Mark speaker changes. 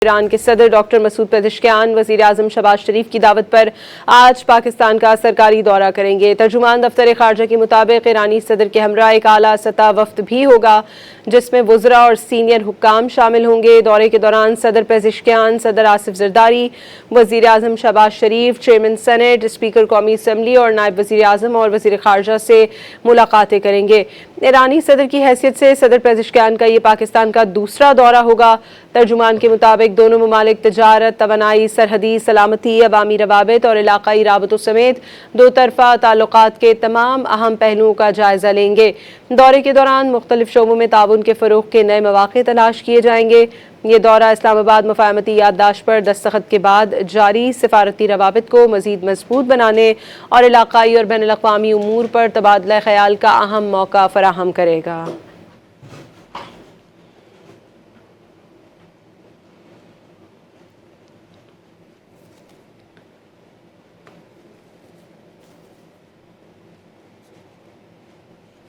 Speaker 1: ایران کے صدر doctor Masoud Pezeshkian وزیر اعظم شہباز شریف کی دعوت پر آج پاکستان کا سرکاری دورہ کریں گے۔ ترجمان دفتر خارجہ کے مطابق ایرانی صدر کے ہمراہ ایک اعلیٰ سطح وفد بھی ہوگا جس میں وزراء اور سینئر حکام شامل ہوں گے۔ دورے کے دوران صدر پزشکیان، صدر آصف زرداری، وزیر اعظم شہباز شریف، چیئرمین سینٹ، اسپیکر قومی اسمبلی اور نائب وزیر اعظم اور وزیر خارجہ سے ملاقاتیں کریں گے۔ ایرانی صدر کی حیثیت سے صدر پزشکیان کا یہ پاکستان کا دوسرا دورہ ہوگا۔ ترجمان کے مطابق دونوں ممالک تجارت، توانائی، سرحدی سلامتی، عوامی روابط اور علاقائی رابطوں سمیت دو طرفہ تعلقات کے تمام اہم پہلوؤں کا جائزہ لیں گے۔ دورے کے دوران مختلف شعبوں میں تعاون کے فروغ کے نئے مواقع تلاش کیے جائیں گے۔ یہ دورہ اسلام آباد مفاہمتی یادداشت پر دستخط کے بعد جاری سفارتی روابط کو مزید مضبوط بنانے اور علاقائی اور بین الاقوامی امور پر تبادلہ خیال کا اہم موقع فراہم کرے گا۔